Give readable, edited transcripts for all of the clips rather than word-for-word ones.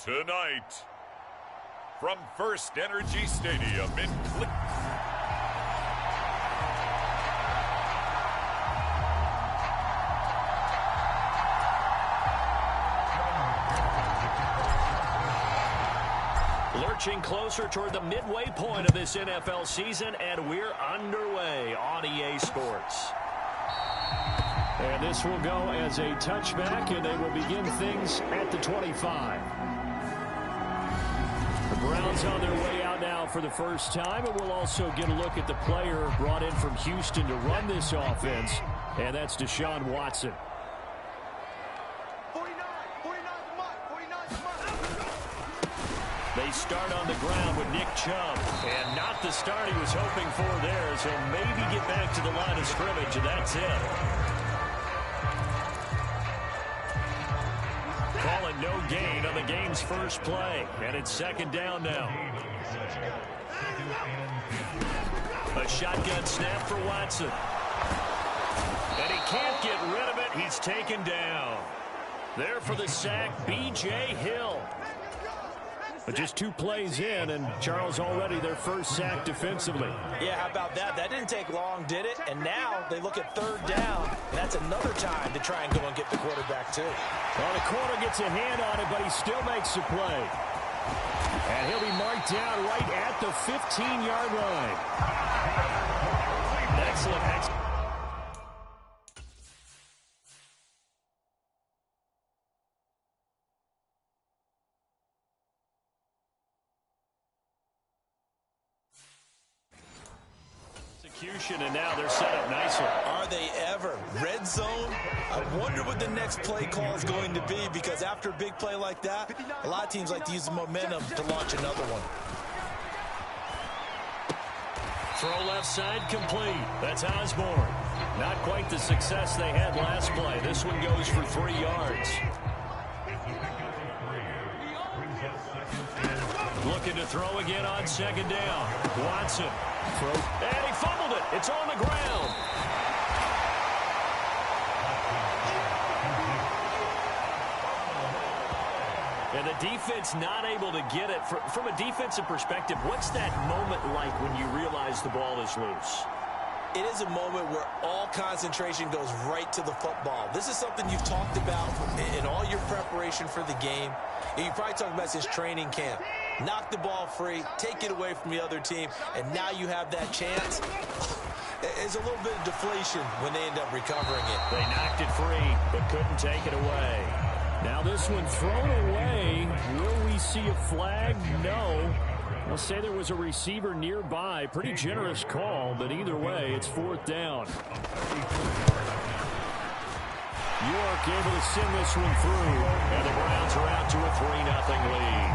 Tonight, from First Energy Stadium in Cleveland. Lurching closer toward the midway point of this NFL season, and we're underway on EA Sports. And this will go as a touchback, and they will begin things at the 25. The Browns on their way out now for the first time, and we'll also get a look at the player brought in from Houston to run this offense, and that's Deshaun Watson. They start on the ground with Nick Chubb, and not the start he was hoping for there, so maybe get back to the line of scrimmage, and that's it. Calling no gain on the game's first play, and it's second down now. A shotgun snap for Watson. And he can't get rid of it. He's taken down. There for the sack, B.J. Hill. But just 2 plays in, and Charles already their first sack defensively. Yeah, how about that? That didn't take long, did it? And now they look at third down, and that's another time to try and go and get the quarterback, too. Well, the corner gets a hand on it, but he still makes the play. And he'll be marked down right at the 15-yard line. Excellent. And now they're set up nicely. Are they ever? Red zone? I wonder what the next play call is going to be, because after a big play like that, a lot of teams like to use the momentum to launch another one. Throw left side complete. That's Osborne. Not quite the success they had last play. This one goes for 3 yards. Looking to throw again on second down. Watson. And he fumbled it. It's on the ground. And the defense not able to get it. From a defensive perspective, what's that moment like when you realize the ball is loose? It is a moment where all concentration goes right to the football. This is something you've talked about in all your preparation for the game. You probably talked about since training camp. Knock the ball free, take it away from the other team, and now you have that chance. It's a little bit of deflation when they end up recovering it. They knocked it free, but couldn't take it away. Now this one thrown away. Will we see a flag? No. We'll say there was a receiver nearby. Pretty generous call, but either way, it's 4th down. York able to send this one through, and the Browns are out to a 3-0 lead.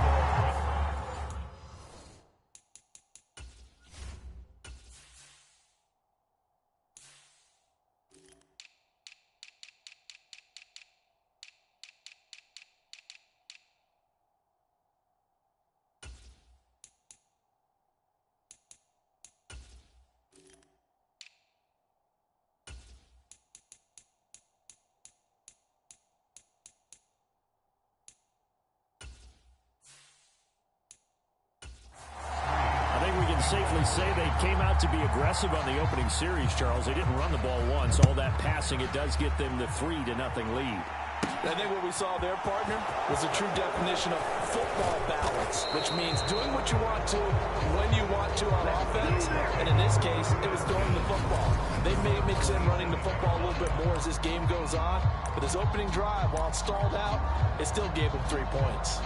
Safely say they came out to be aggressive on the opening series, Charles. They didn't run the ball once. All that passing, it does get them the 3-0 lead. I think what we saw there, partner, was a true definition of football balance, which means doing what you want to, when you want to on offense, and in this case, it was throwing the football. They may mix in running the football a little bit more as this game goes on, but this opening drive, while it stalled out, it still gave them 3 points.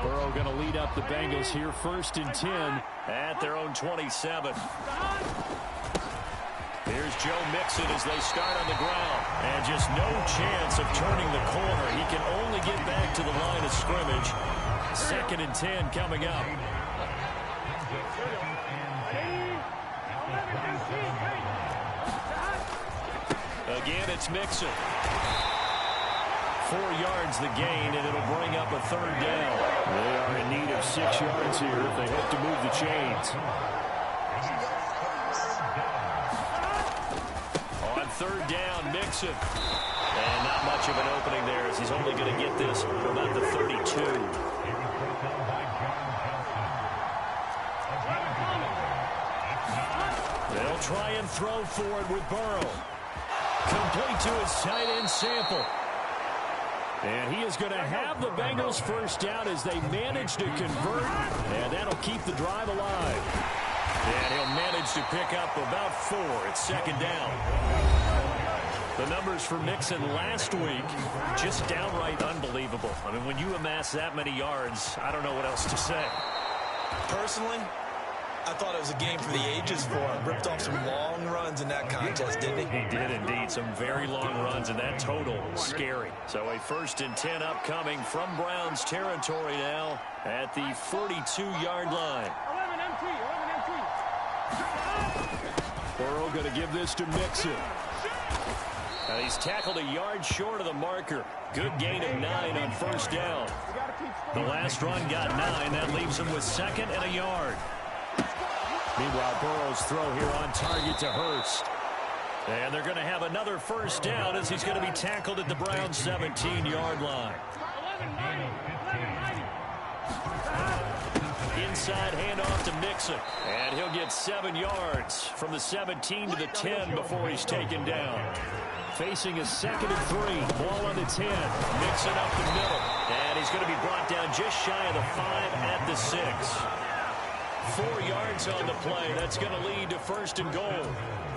Burrow going to lead up the Bengals here, 1st and 10 at their own 27. Here's Joe Mixon as they start on the ground. And just no chance of turning the corner. He can only get back to the line of scrimmage. 2nd and 10 coming up. Again, it's Mixon. 4 yards the gain, and it'll bring up a 3rd down. They are in need of 6 yards here if they hope to move the chains. On 3rd down, Mixon. And not much of an opening there as he's only going to get this for about the 32. They'll try and throw for it with Burrow. Complete to his tight end Sample. And he is going to have the Bengals first down as they manage to convert. And that'll keep the drive alive. And he'll manage to pick up about 4 at second down. The numbers for Mixon last week, just downright unbelievable. I mean, when you amass that many yards, I don't know what else to say. Personally, I thought it was a game for the ages for him. Ripped off some long runs in that contest, didn't he? He did indeed. Some very long runs, and that total was scary. So a 1st and 10 upcoming from Browns territory now at the 42-yard line. Burrow going to give this to Mixon. And he's tackled a yard short of the marker. Good gain of 9 on first down. The last run got 9. That leaves him with 2nd and a yard. Meanwhile, Burrow's throw here on target to Hurst. And they're going to have another first down as he's going to be tackled at the Browns' 17-yard line. Inside handoff to Mixon. And he'll get 7 yards from the 17 to the 10 before he's taken down. Facing a 2nd and 3. Ball on the 10. Mixon up the middle. And he's going to be brought down just shy of the 5 at the 6. 4 yards on the play. That's going to lead to 1st and goal.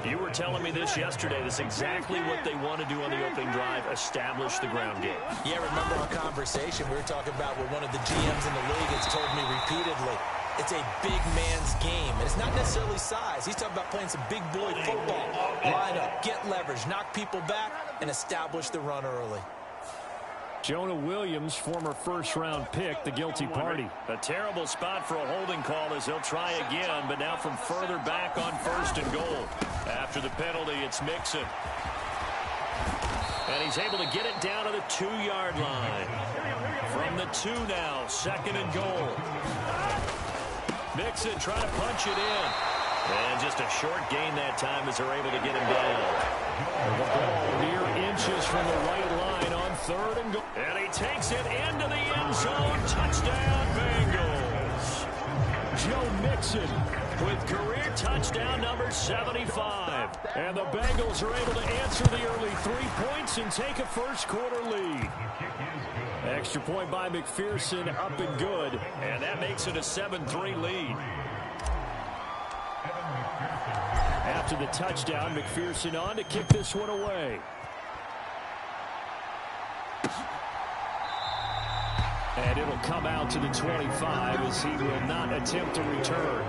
You were telling me this yesterday. That's exactly what they want to do on the opening drive, establish the ground game. Yeah, remember our conversation we were talking about with one of the GMs in the league has told me repeatedly. It's a big man's game, and it's not necessarily size. He's talking about playing some big boy football. Line up, get leverage, knock people back, and establish the run early. Jonah Williams, former first-round pick, the guilty party. A terrible spot for a holding call as they'll try again, but now from further back on 1st and goal. After the penalty, it's Mixon. And he's able to get it down to the 2-yard line. From the 2 now, 2nd and goal. Mixon trying to punch it in. And just a short gain that time as they're able to get him down. The ball mere inches from the right line on 3rd and goal. And he takes it into the end zone. Touchdown, Bengals. Joe Mixon with career touchdown number 75. And the Bengals are able to answer the early 3 points and take a first-quarter lead. Extra point by McPherson, up and good. And that makes it a 7-3 lead. After the touchdown, McPherson on to kick this one away. And it'll come out to the 25 as he will not attempt to return.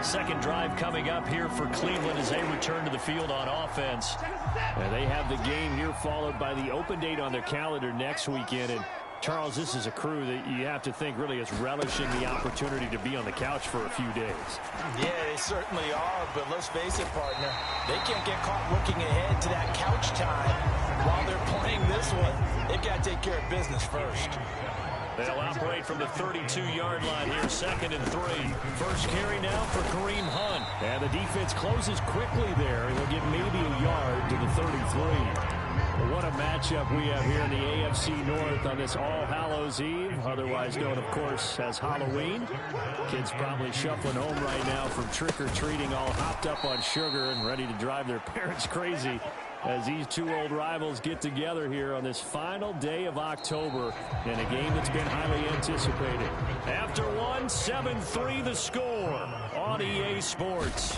Second drive coming up here for Cleveland as they return to the field on offense. And they have the game here followed by the open date on their calendar next weekend. And Charles, this is a crew that you have to think really is relishing the opportunity to be on the couch for a few days. Yeah, they certainly are, but let's face it, partner. They can't get caught looking ahead to that couch time while they're playing this one. They've got to take care of business first. They'll operate from the 32-yard line here, 2nd and 3. First carry now for Kareem Hunt. And the defense closes quickly there. He'll get maybe a yard to the 33. What a matchup we have here in the AFC North on this All Hallows Eve, otherwise known, of course, as Halloween. Kids probably shuffling home right now from trick-or-treating, all hopped up on sugar and ready to drive their parents crazy as these two old rivals get together here on this final day of October in a game that's been highly anticipated. After one, 7-3 the score on EA Sports.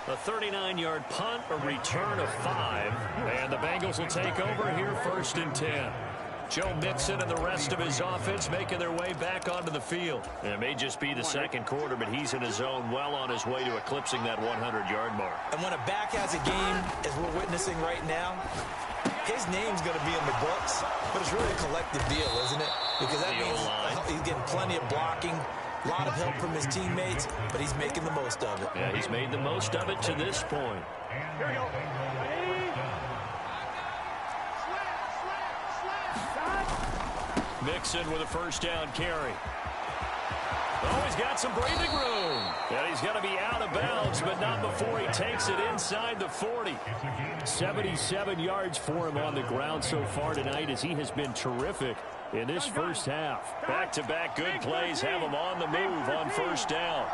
A 39-yard punt, a return of 5, and the Bengals will take over here 1st and 10. Joe Mixon and the rest of his offense making their way back onto the field. And it may just be the second quarter, but he's in his zone, well on his way to eclipsing that 100-yard mark. And when a back has a game, as we're witnessing right now, his name's going to be in the books, but it's really a collective deal, isn't it? Because that means he's getting plenty of blocking, a lot of help from his teammates, but he's making the most of it. Yeah, he's made the most of it to this point. Here we go. Mixon with a first down carry. Oh, he's got some breathing room. And he's going to be out of bounds, but not before he takes it inside the 40. 77 yards for him on the ground so far tonight as he has been terrific in this first half. Back-to-back good plays have him on the move on first down.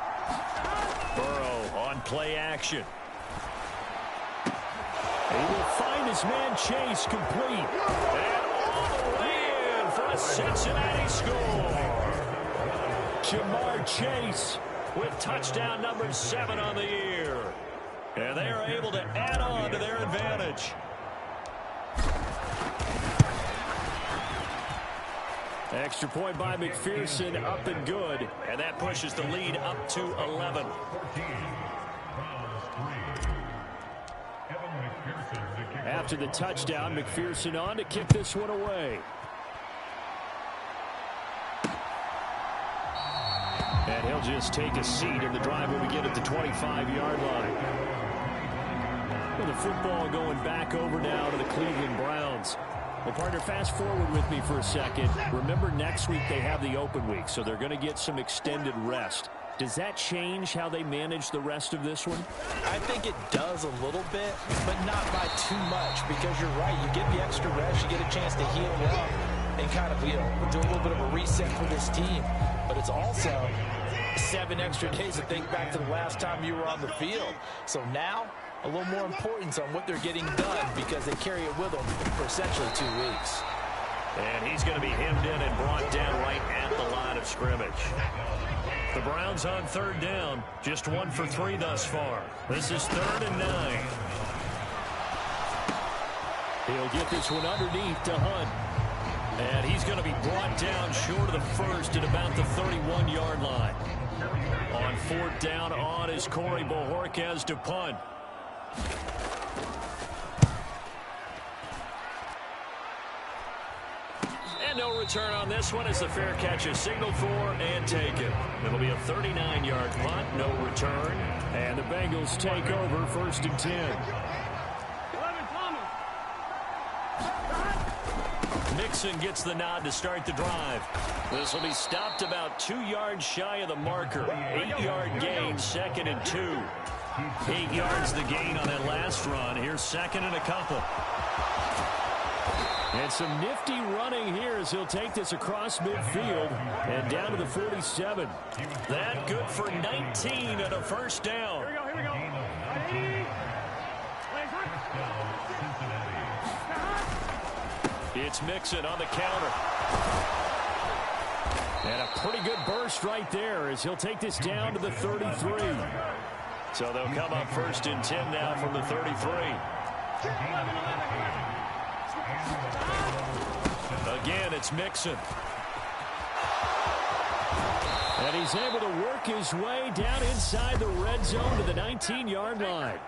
Burrow on play action. He will find his man Chase complete. And all the way in for a Cincinnati score. Jamar Chase with touchdown number 7 on the year. And they are able to add on to their advantage. Extra point by McPherson, up and good. And that pushes the lead up to 11. After the touchdown, McPherson on to kick this one away. And he'll just take a seat, and the drive will begin at the 25-yard line. Well, the football going back over now to the Cleveland Browns. Well, partner, fast forward with me for a second. Remember, next week they have the open week, so they're going to get some extended rest. Does that change how they manage the rest of this one? I think it does a little bit, but not by too much, because you're right. You get the extra rest, you get a chance to heal up and kind of, do a little bit of a reset for this team. But it's also 7 extra days to think back to the last time you were on the field. So now, a little more importance on what they're getting done because they carry it with them for essentially 2 weeks. And he's going to be hemmed in and brought down right at the line of scrimmage. The Browns on third down, just 1 for 3 thus far. This is 3rd and 9. He'll get this one underneath to Hunt. And he's going to be brought down short of the first at about the 31-yard line. On 4th down on is Corey Bojorquez to punt. And no return on this one as the fair catch is signaled for and taken. It'll be a 39-yard punt, no return. And the Bengals take over 1st and 10. Mixon gets the nod to start the drive. This will be stopped about 2 yards shy of the marker. 8-yard gain, 2nd and 2. 8 yards the gain on that last run. Here's 2nd and a couple. And some nifty running here as he'll take this across midfield and down to the 47. That good for 19 and a first down. Here we go. It's Mixon on the counter. And a pretty good burst right there as he'll take this down to the 33. So they'll come up 1st and 10 now from the 33. Again, it's Mixon. And he's able to work his way down inside the red zone to the 19-yard line.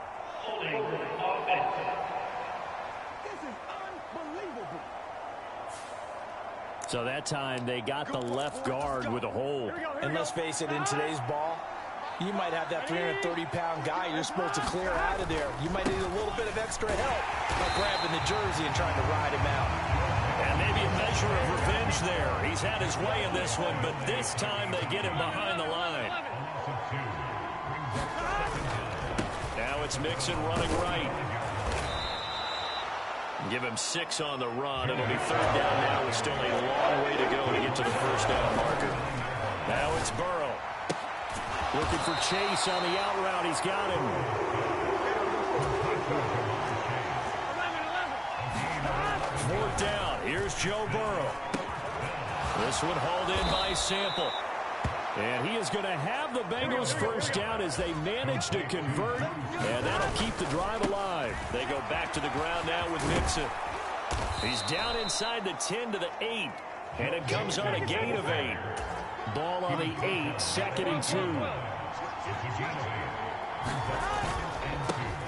So that time they got the left guard with a hold. And let's face it, in today's ball, you might have that 330-pound guy you're supposed to clear out of there. You might need a little bit of extra help by grabbing the jersey and trying to ride him out. And maybe a measure of revenge there. He's had his way in this one, but this time they get him behind the line. Now it's Mixon running right. Give him 6 on the run. It'll be 3rd down now with still a long way to go to get to the first down marker. Now it's Burrow. Looking for Chase on the out route. He's got him. Fourth down. Here's Joe Burrow. This one hauled in by Sample. And he is going to have the Bengals first down as they manage to convert. And that'll keep the drive alive. They go back to the ground now with Mixon. He's down inside the 10 to the 8. And it comes on a gain of 8. Ball on the 8, 2nd and 2.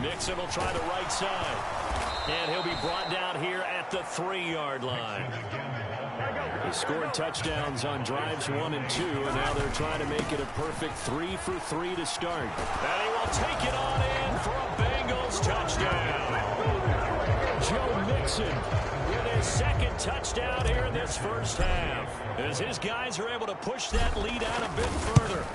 Mixon will try the right side. And he'll be brought down here at the 3-yard line. He scored touchdowns on drives 1 and 2, and now they're trying to make it a perfect 3 for 3 to start. And he will take it on in for a Bengals touchdown. Joe Mixon with his 2nd touchdown here in this first half, as his guys are able to push that lead out a bit further.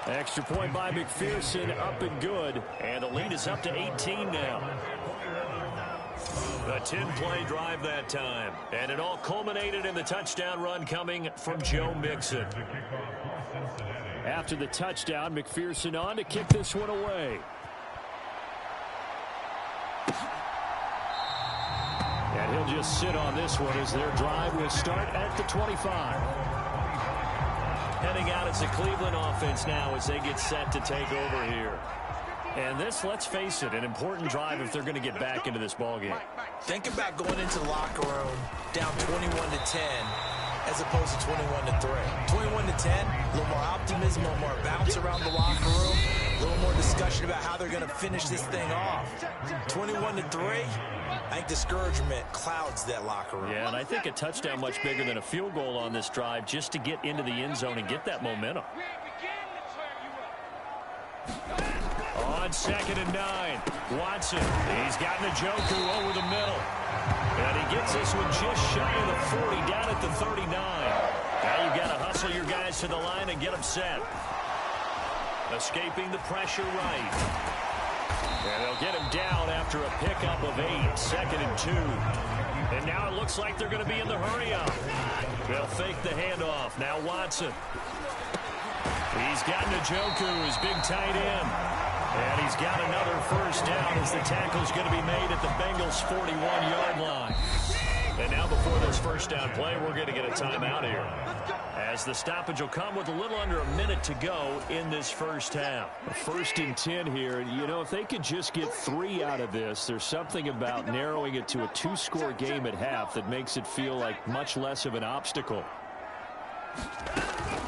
Extra point by McPherson, up and good, and the lead is up to 18 now. A 10-play drive that time, and it all culminated in the touchdown run coming from Joe Mixon. After the touchdown, McPherson on to kick this one away. And he'll just sit on this one as their drive will start at the 25. Heading out, it's a Cleveland offense now as they get set to take over here. And this, let's face it, an important drive if they're going to get back into this ballgame. Think about going into the locker room down 21-10 as opposed to 21-3. 21-10, a little more optimism, a little more bounce around the locker room, a little more discussion about how they're going to finish this thing off. 21-3, I think discouragement clouds that locker room. Yeah, and I think a touchdown much bigger than a field goal on this drive just to get into the end zone and get that momentum. On 2nd and 9, Watson. He's got Njoku over the middle. And he gets this one just shy of the 40, down at the 39. Now you've got to hustle your guys to the line and get them set. Escaping the pressure right. And they'll get him down after a pickup of 8, 2nd and 2. And now it looks like they're going to be in the hurry-up. They'll fake the handoff. Now Watson. He's got Njoku, his big tight end. And he's got another first down as the tackle's going to be made at the Bengals' 41-yard line. And now before this first down play, we're going to get a timeout here, as the stoppage will come with a little under a minute to go in this first half. 1st and 10 here. You know, if they could just get 3 out of this, there's something about narrowing it to a 2-score game at half that makes it feel like much less of an obstacle.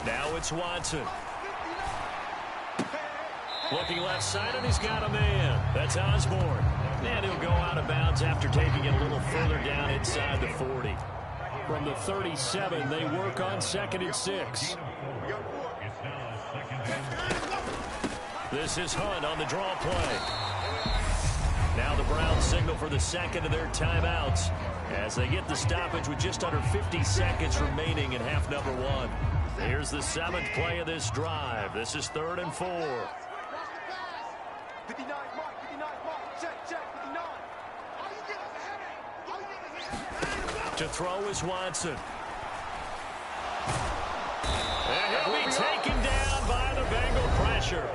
Now it's Watson. Looking left side, and he's got a man. That's Osborne. And he'll go out of bounds after taking it a little further down inside the 40. From the 37, they work on 2nd and 6. This is Hunt on the draw play. Now the Browns signal for the second of their timeouts as they get the stoppage with just under 50 seconds remaining in half number 1. Here's the 7th play of this drive. This is 3rd and 4. 59, Mark, 59, Mark, check, 59. To throw is Watson. And he'll be taken down by the Bengal pressure.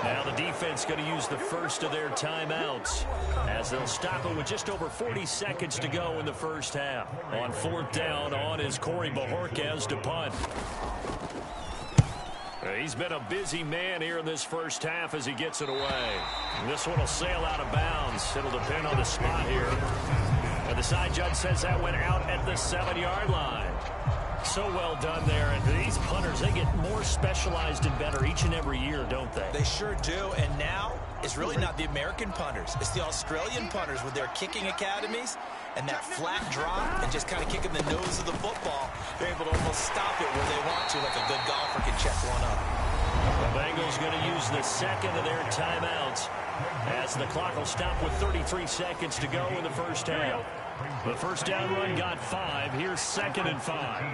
Now the defense going to use the first of their timeouts as they'll stop it with just over 40 seconds to go in the first half. On 4th down, on is Corey Bojorquez to punt. He's been a busy man here in this first half as he gets it away. This one will sail out of bounds. It'll depend on the spot here. And the side judge says that went out at the 7-yard line. So well done there. And these punters, they get more specialized and better each and every year, don't they? They sure do. And now it's really not the American punters. It's the Australian punters with their kicking academies and that flat drop and just kind of kicking the nose of the football. They're able to almost stop it where they want to, like a good golfer can check one up. The Bengals going to use the second of their timeouts as the clock will stop with 33 seconds to go in the first half. The first down run got 5. Here's 2nd and 5.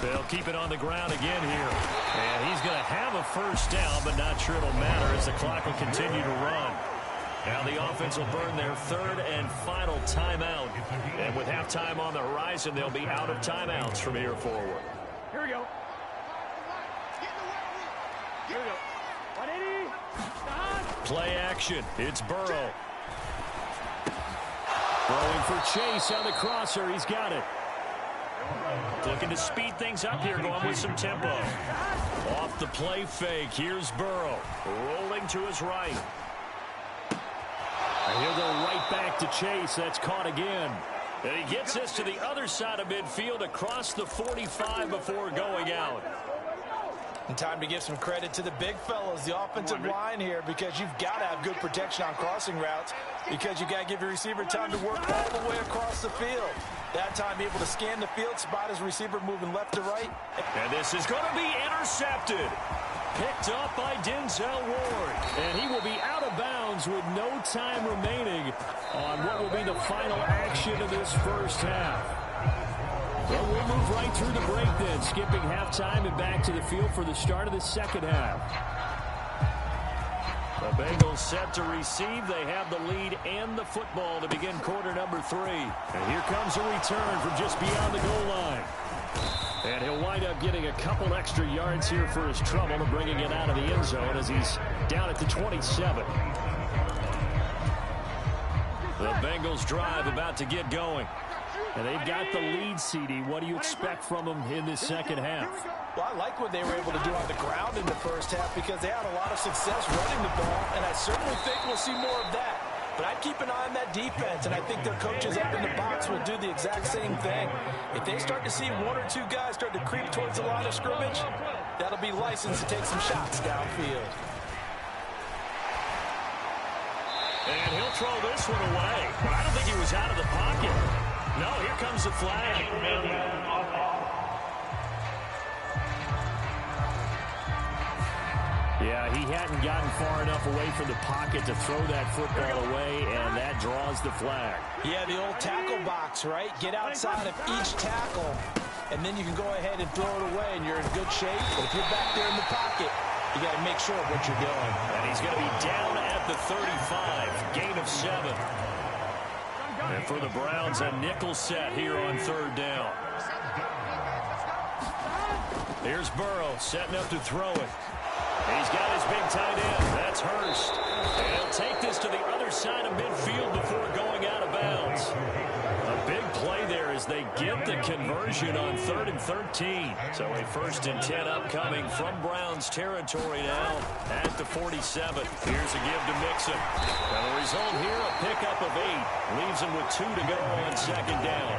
They'll keep it on the ground again here. And he's going to have a first down, but not sure it'll matter as the clock will continue to run. Now the offense will burn their 3rd and final timeout. And with halftime on the horizon, they'll be out of timeouts from here forward. Here we go. Here we go. 180. Play action. It's Burrow. Throwing for Chase on the crosser. He's got it. Looking to speed things up here, going with some tempo. Off the play fake. Here's Burrow. Rolling to his right. And he'll go right back to Chase. That's caught again. And he gets this to the other side of midfield across the 45 before going out. And time to give some credit to the big fellows, the offensive line here, because you've got to have good protection on crossing routes because you got to give your receiver time to work all the way across the field. That time able to scan the field, spot his receiver moving left to right. And this is going to be intercepted. picked up by Denzel Ward. And he will be out of bounds with no time remaining on what will be the final action of this first half. Well, we'll move right through the break then, skipping halftime and back to the field for the start of the second half. The Bengals set to receive. They have the lead and the football to begin quarter number 3. And here comes a return from just beyond the goal line. And he'll wind up getting a couple extra yards here for his trouble and bringing it out of the end zone as he's down at the 27. The Bengals drive about to get going. And they've got the lead, CD. What do you expect from them in this second half? Well, I like what they were able to do on the ground in the first half because they had a lot of success running the ball, and I certainly think we'll see more of that. But I'd keep an eye on that defense, and I think their coaches up in the box will do the exact same thing. If they start to see one or two guys start to creep towards the line of scrimmage, that'll be licensed to take some shots downfield. And he'll throw this one away. But I don't think he was out of the pocket. No, here comes the flag. Yeah, he hadn't gotten far enough away from the pocket to throw that football away, and that draws the flag. Yeah, the old tackle box, right? Get outside of each tackle, and then you can go ahead and throw it away, and you're in good shape. But if you're back there in the pocket, you got to make sure of what you're doing. And he's going to be down at the 35, gain of 7. And for the Browns, a nickel set here on third down. Here's Burrow setting up to throw it. He's got his big tight end. That's Hurst. And he'll take this to the other side of midfield before going out of bounds. A big play there as they get the conversion on 3rd and 13. So a 1st and 10 upcoming from Browns territory now at the 47. Here's a give to Mixon. Now the result here, a pickup of 8. Leaves him with 2 to go on second down.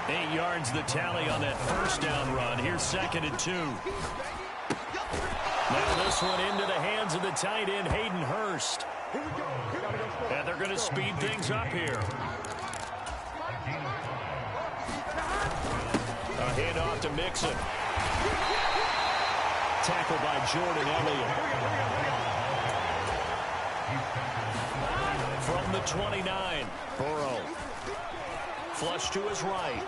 8 yards the tally on that first down run. Here's 2nd and 2. Now this one into the hands of the tight end, Hayden Hurst. And they're going to speed things up here. A handoff to Mixon. Tackled by Jordan Elliott. From the 29, Burrow. Flush to his right.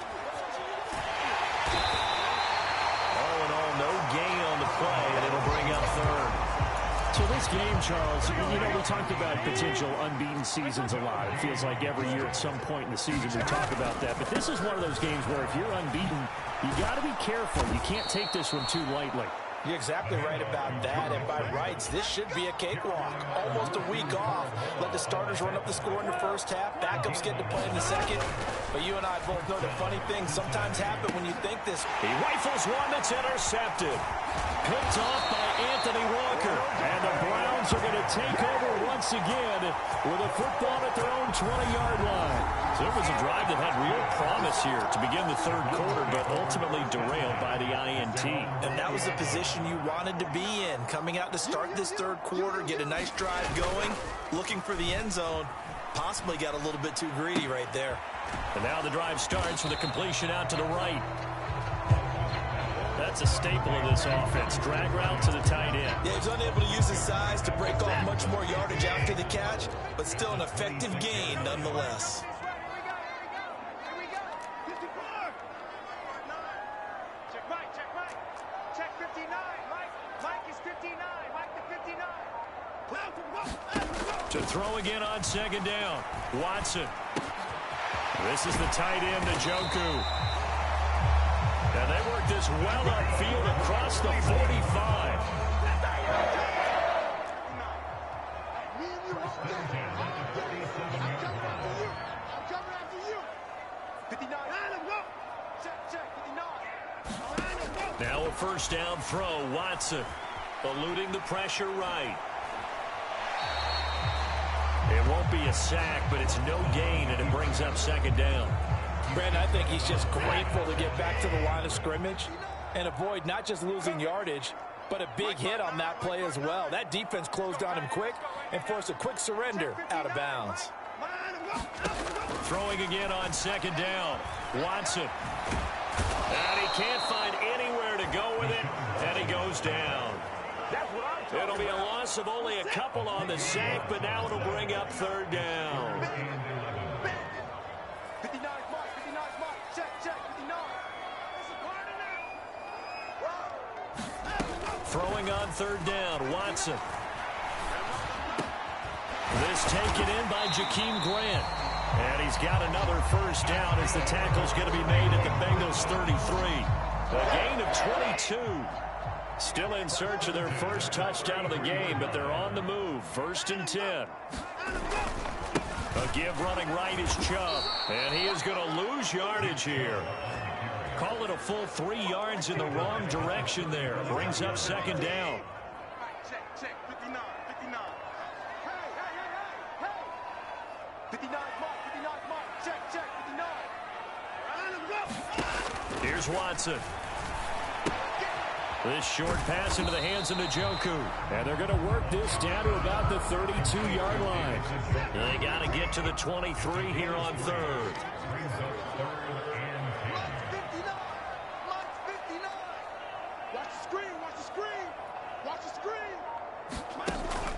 All in all, no gain on the play, and it'll bring up 3rd. So this game, Charles, you know, we talked about potential unbeaten seasons a lot. It feels like every year at some point in the season we talk about that. But this is one of those games where if you're unbeaten, you got to be careful. You can't take this one too lightly. You're exactly right about that, and by rights, this should be a cakewalk. Almost a week off. Let the starters run up the score in the first half. Backups get to play in the second. But you and I both know the funny things sometimes happen when you think this. He rifles one that's intercepted. Picked off by Anthony Walker. And the Browns are going to take over once again with a football at their own 20-yard line. So it was a drive that had real promise here to begin the 3rd quarter, but ultimately derailed by the INT. And that was the position you wanted to be in. Coming out to start this 3rd quarter, get a nice drive going, looking for the end zone. Possibly got a little bit too greedy right there. And now the drive starts with a completion out to the right. That's a staple of this offense. Drag route to the tight end. Yeah, he's unable to use his size to break off much more yardage after the catch, but still an effective gain nonetheless. Check 59. Mike is 59. Mike the 59. To throw again on second down. Watson. This is the tight end, Njoku. And they work this well upfield across the 45. Now a first down throw. Watson eluding the pressure right. It won't be a sack, but it's no gain, and it brings up second down. Brandon, I think he's just grateful to get back to the line of scrimmage and avoid not just losing yardage, but a big hit on that play as well. That defense closed on him quick and forced a quick surrender out of bounds. Throwing again on second down. Watson. And he can't find anywhere to go with it, and he goes down. That's what It'll be a loss of only a couple on the sack, but now it'll bring up third down. 59 mark, 59 mark. Check, 59. Throwing on third down, Watson. This taken in by Jakeem Grant. And he's got another first down as the tackle's going to be made at the Bengals 33. A gain of 22. Still in search of their first touchdown of the game, but they're on the move. 1st and 10. A give running right is Chubb. And he is going to lose yardage here. Call it a full 3 yards in the wrong direction there. Brings up second down. Check, 59, 59. Hey. 59 mark, 59 mark. Check, 59. Here's Watson. This short pass into the hands of Njoku. And they're going to work this down to about the 32-yard line. They got to get to the 23 here on third.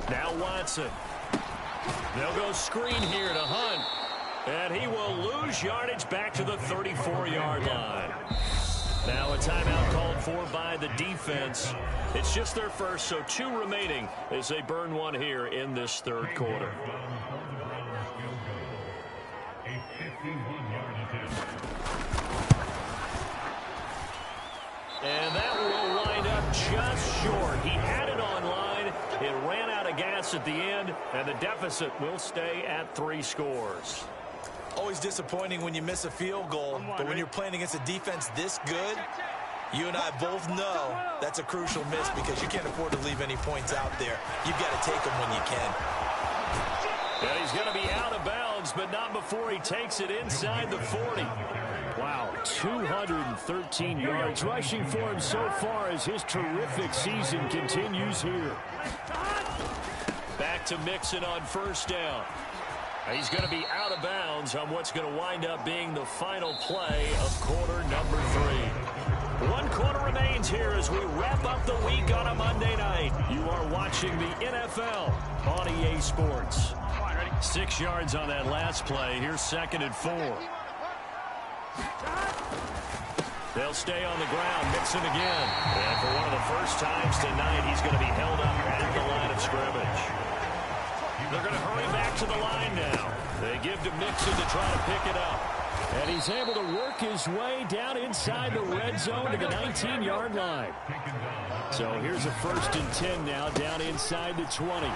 Now Watson. They'll go screen here to Hunt. And he will lose yardage back to the 34-yard line. Now a timeout called for by the defense. It's just their first, so 2 remaining as they burn one here in this third quarter. And that will wind up just short. He had it on line. It ran out of gas at the end, and the deficit will stay at 3 scores. Always disappointing when you miss a field goal, but when you're playing against a defense this good, you and I both know that's a crucial miss because you can't afford to leave any points out there. You've got to take them when you can. And he's going to be out of bounds, but not before he takes it inside the 40. Wow, 213 yards rushing for him so far as his terrific season continues here. Back to Mixon on first down. He's going to be out of bounds on what's going to wind up being the final play of quarter number 3. 1 quarter remains here as we wrap up the week on a Monday night. You are watching the NFL on EA Sports. 6 yards on that last play. Here's 2nd and 4. They'll stay on the ground. Mixon again. And for one of the first times tonight, he's going to be held up at the line of scrimmage. They're going to hurry back to the line now. They give to Mixon to try to pick it up. And he's able to work his way down inside the red zone to the 19-yard line. So here's a 1st and 10 now down inside the 20.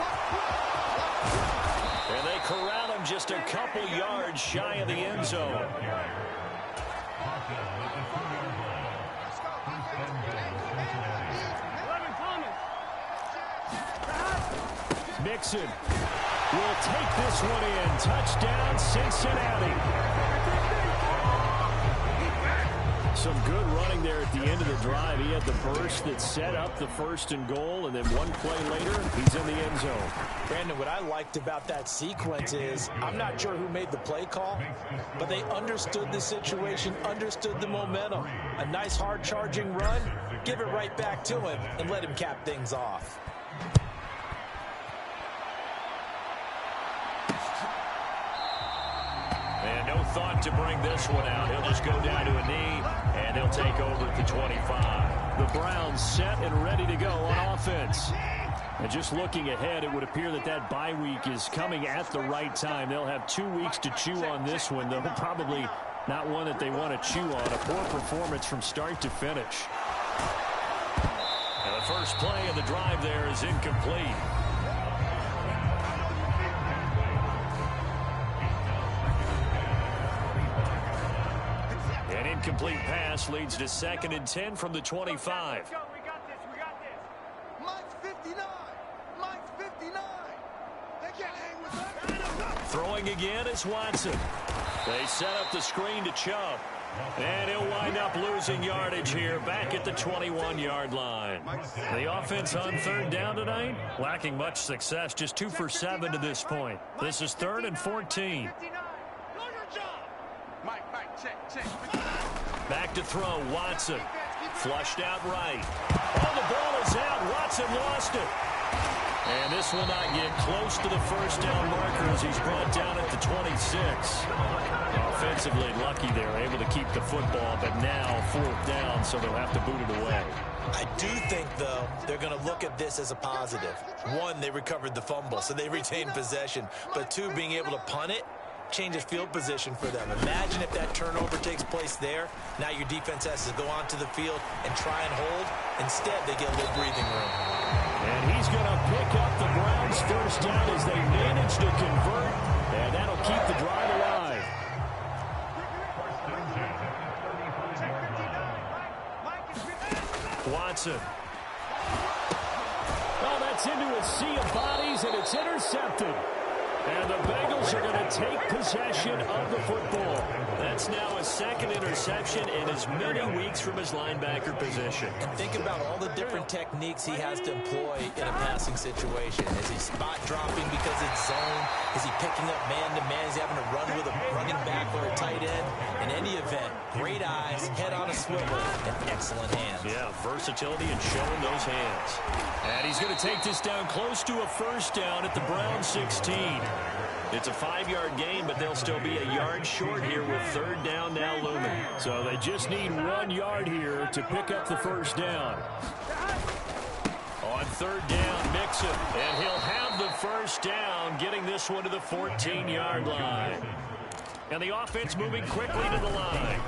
And they corral him just a couple yards shy of the end zone. Mixon will take this one in. Touchdown, Cincinnati. Some good running there at the end of the drive. He had the burst that set up the 1st and goal, and then one play later, he's in the end zone. Brandon, what I liked about that sequence is I'm not sure who made the play call, but they understood the situation, understood the momentum. A nice hard-charging run, give it right back to him, and let him cap things off. And no thought to bring this one out. He'll just go down to a knee, and they'll take over at the 25. The Browns set and ready to go on offense. And just looking ahead, it would appear that that bye week is coming at the right time. They'll have 2 weeks to chew on this one, though probably not one that they want to chew on. A poor performance from start to finish. And the first play of the drive there is incomplete. An incomplete pass leads to 2nd and 10 from the 25. Let's go. We got this. Mike's 59. Mike's 59. They can't hang with us. Throwing again is Watson. They set up the screen to Chubb. And he'll wind up losing yardage here back at the 21-yard line. The offense on third down tonight, lacking much success, just 2 for 7 to this point. This is 3rd and 14. Back to throw, Watson. Flushed out right. Oh, the ball is out. Watson lost it. And this will not get close to the first down marker as he's brought down at the 26. Offensively lucky there, able to keep the football, but now fourth down, so they'll have to boot it away. I do think, though, they're going to look at this as a positive. One, they recovered the fumble, so they retained possession. But two, being able to punt it changes field position for them. Imagine if that turnover takes place there. Now your defense has to go onto the field and try and hold. Instead, they get a little breathing room. And he's going to pick up the Browns' first down as they manage to convert. And that'll keep the drive alive. Watson. Oh, that's into a sea of bodies, and it's intercepted. And the Bengals are going to take possession of the football. That's now a second interception in as many weeks from his linebacker position. And think about all the different techniques he has to employ in a passing situation. Is he spot dropping because it's zone? Is he picking up man-to-man? Is he having to run with a running back or a tight end? In any event, great eyes, head on a swivel, and excellent hands. Yeah, versatility and showing those hands. And he's going to take this down close to a first down at the Browns 16. It's a 5-yard gain, but they'll still be a yard short here with third down now looming. So they just need 1 yard here to pick up the first down. On third down, Mixon, and he'll have the first down, getting this one to the 14-yard line. And the offense moving quickly to the line.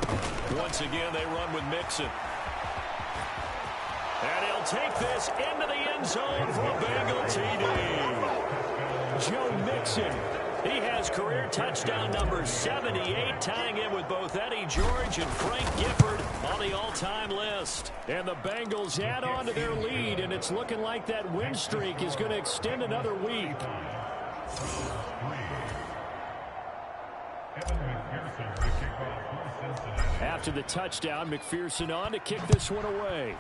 Once again, they run with Mixon. And he'll take this into the end zone for a Bengal TD. Joe Mixon, he has career touchdown number 78, tying in with both Eddie George and Frank Gifford on the all-time list. And the Bengals add on to their lead, and it's looking like that win streak is going to extend another week. After the touchdown, McPherson on to kick this one away.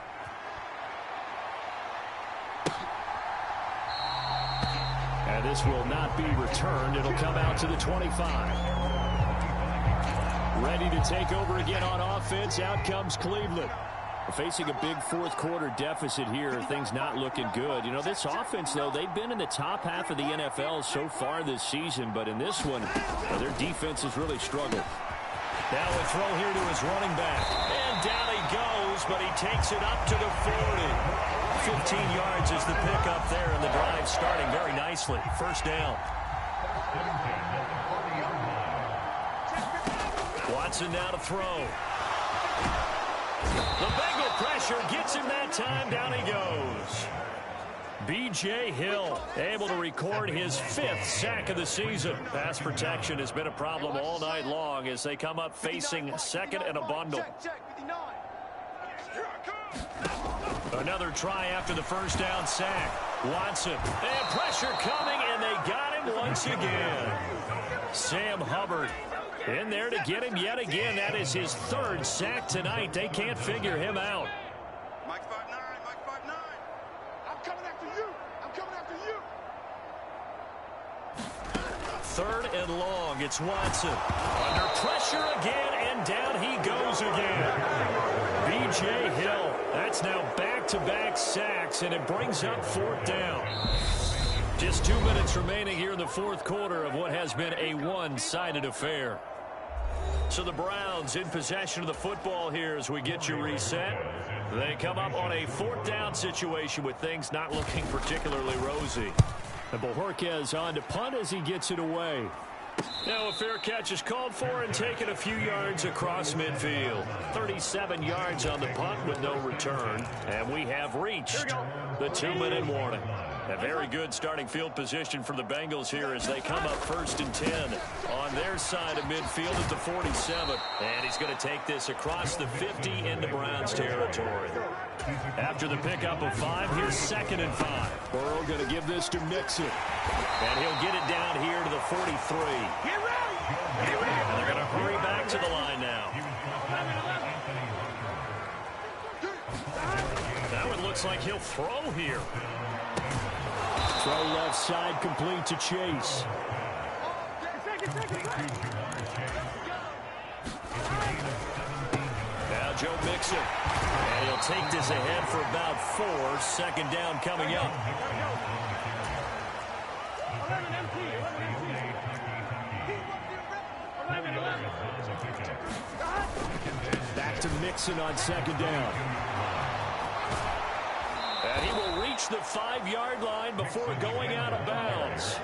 And this will not be returned. It'll come out to the 25. Ready to take over again on offense. Out comes Cleveland. Facing a big fourth quarter deficit here. Things not looking good. You know, this offense, though, they've been in the top half of the NFL so far this season. But in this one, their defense has really struggled. Now a throw here to his running back. And down he goes, but he takes it up to the 40. 15 yards is the pickup there, and the drive starting very nicely. First down. Watson now to throw. The Bengal pressure gets him that time. Down he goes. B.J. Hill able to record his 5th sack of the season. Pass protection has been a problem all night long as they come up facing second and a bundle. Another try after the first down sack. Watson, and pressure coming, and they got him once again. Sam Hubbard in there to get him yet again. That is his 3rd sack tonight. They can't figure him out. Mike 5'9", Mike 5'9". I'm coming after you. I'm coming after you. 3rd and long. It's Watson. Under pressure again, and down he goes again. B.J. Hill. That's now back-to-back sacks, and it brings up 4th down. Just 2 minutes remaining here in the fourth quarter of what has been a one-sided affair. So the Browns in possession of the football here as we get you reset. They come up on a 4th down situation with things not looking particularly rosy. And Bojorquez on to punt as he gets it away. Now a fair catch is called for and taken a few yards across midfield. 37 yards on the punt with no return. And we have reached the 2-minute warning. A very good starting field position for the Bengals here as they come up 1st and 10 on their side of midfield at the 47. And he's going to take this across the 50 into Browns territory. After the pickup of 5, here's 2nd and 5. Burrow going to give this to Mixon. And he'll get it down here to the 43. Get ready! Get ready! And they're going to hurry back to the line now. That one looks like he'll throw here. Throw left side complete to Chase. Now Joe Mixon. And he'll take this ahead for about 4. Second down coming up. Back to Mixon on second down. And he will reach the 5-yard line before going out of bounds.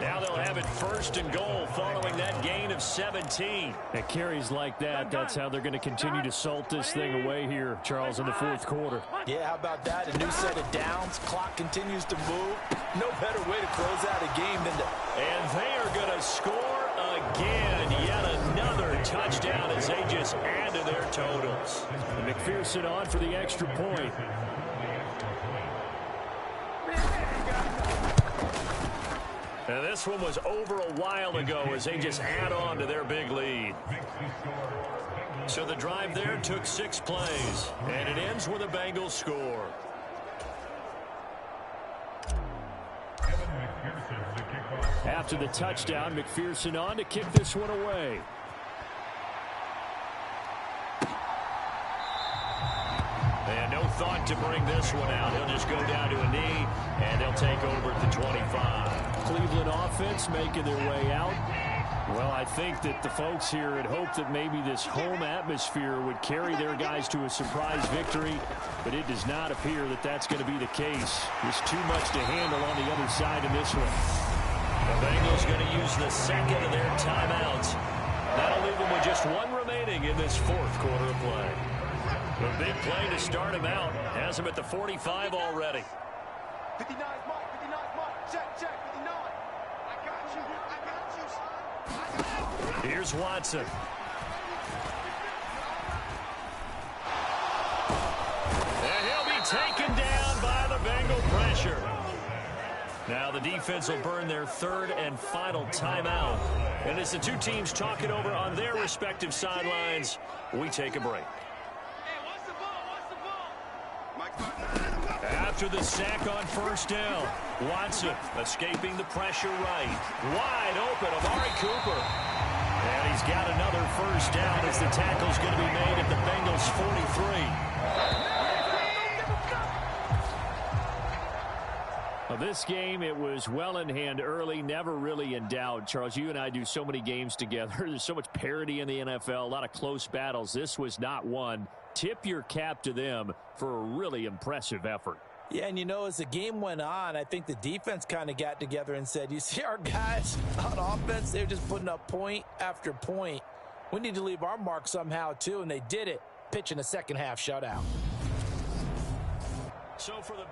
Now they'll have it first and goal following that gain of 17. At carries like that, that's how they're going to continue to salt this thing away here, Charles, in the fourth quarter. Yeah, how about that? A new set of downs. Clock continues to move. No better way to close out a game than to... And they are going to score again. Yet another touchdown as they just add to their totals. And McPherson on for the extra point. And this one was over a while ago as they just add on to their big lead. So the drive there took 6 plays, and it ends with a Bengals score. After the touchdown, McPherson on to kick this one away. And no thought to bring this one out. He'll just go down to a knee, and they'll take over at the 25. Cleveland offense making their way out. Well, I think that the folks here had hoped that maybe this home atmosphere would carry their guys to a surprise victory, but it does not appear that that's going to be the case. There's too much to handle on the other side in this one. The Bengals going to use the second of their timeouts. That'll leave them with just 1 remaining in this fourth quarter of play. A big play to start him out. Has him at the 45 already. 59 Mike, 59 Mike, check, 59. I got you, son. Here's Watson. And he'll be taken down by the Bengal pressure. Now the defense will burn their 3rd and final timeout. And as the two teams talk it over on their respective sidelines, we take a break. After the sack on first down, Watson escaping the pressure right. Wide open, Amari Cooper. And he's got another first down as the tackle's going to be made at the Bengals' 43. Well, this game, it was well in hand early, never really in doubt. Charles, you and I do so many games together. There's so much parity in the NFL, a lot of close battles. This was not one. Tip your cap to them for a really impressive effort. Yeah, and you know, as the game went on, I think the defense kind of got together and said, you see our guys on offense, they're just putting up point after point. We need to leave our mark somehow, too, and they did it, pitching a second-half shutout. So for the